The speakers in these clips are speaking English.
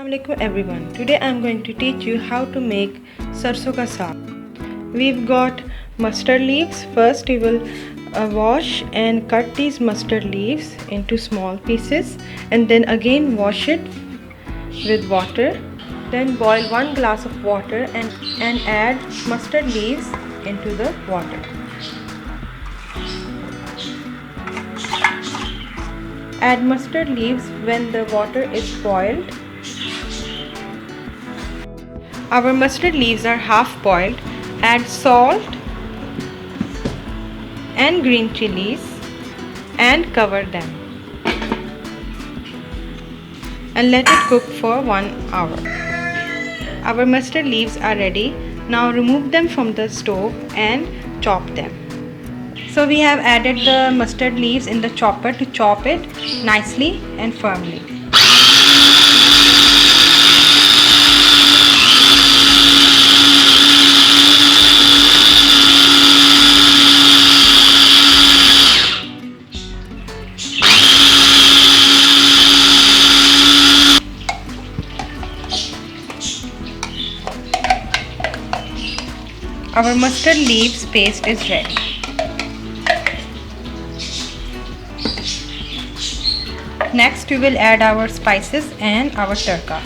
Assalamualaikum everyone. Today I am going to teach you how to make sarson ka saag. We've got mustard leaves. First we will wash and cut these mustard leaves into small pieces and then again wash it with water. Then boil 1 glass of water and add mustard leaves into the water. Add mustard leaves when the water is boiled. Our mustard leaves are half boiled. Add salt and green chilies and cover them and let it cook for 1 hour. Our mustard leaves are ready. Now remove them from the stove and chop them. So we have added the mustard leaves in the chopper to chop it nicely and firmly. Our mustard leaves paste is ready. Next we will add our spices and our tadka.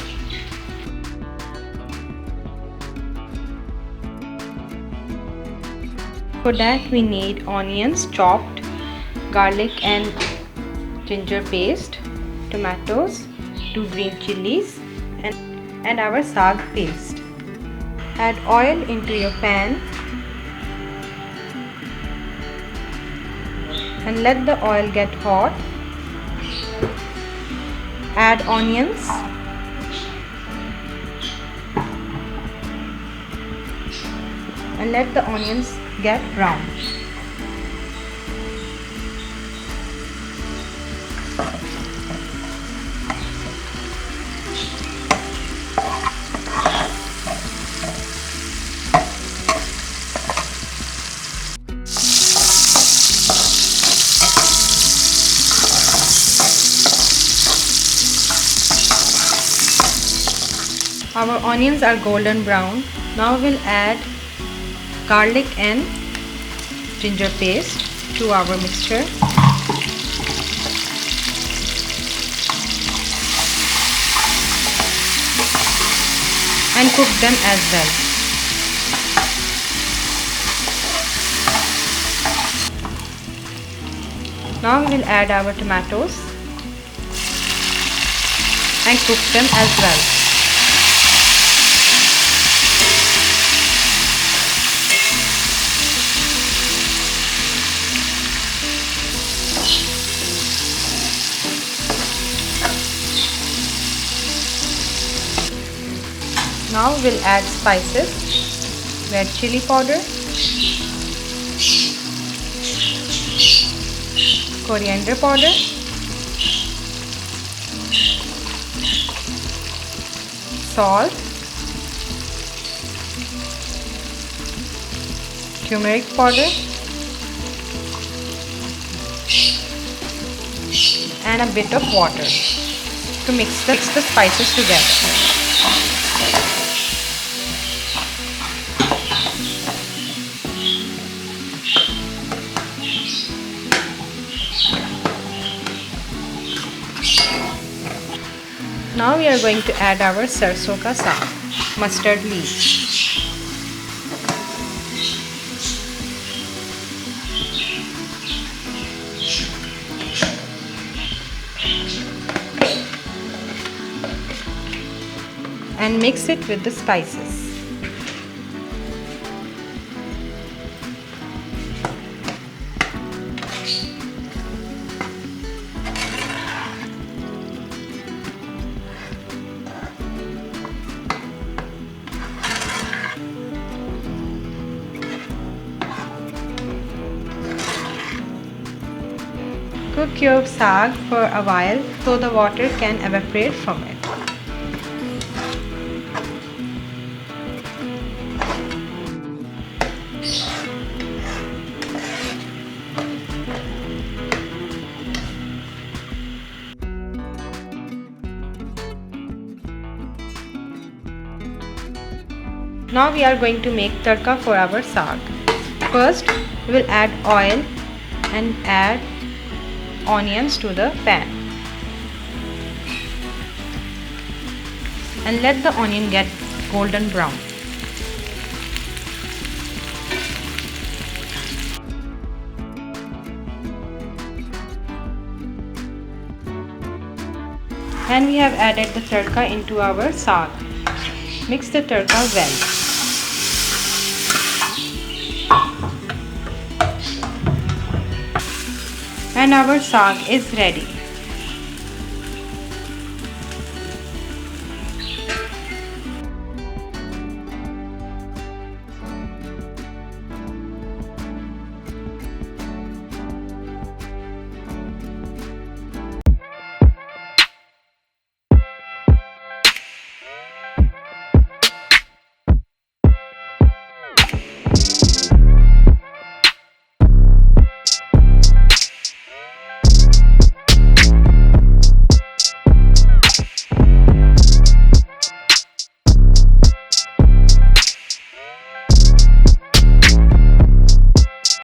For that we need onions chopped, garlic and ginger paste, tomatoes, 2 green chilies and our saag paste. Add oil into your pan and let the oil get hot. Add onions and let the onions get brown. Our onions are golden brown. Now we'll add garlic and ginger paste to our mixture. And cook them as well. Now we will add our tomatoes and cook them as well. Now we'll add spices, red chili powder, coriander powder, salt, turmeric powder and a bit of water to mix the spices together. Now we are going to add our sarson ka saag, mustard leaves. And mix it with the spices. Cook your saag for a while so the water can evaporate from it. Now we are going to make tadka for our saag. First, we will add oil and add onions to the pan. And let the onion get golden brown. And we have added the tadka into our saag. Mix the tadka well. And our saag is ready.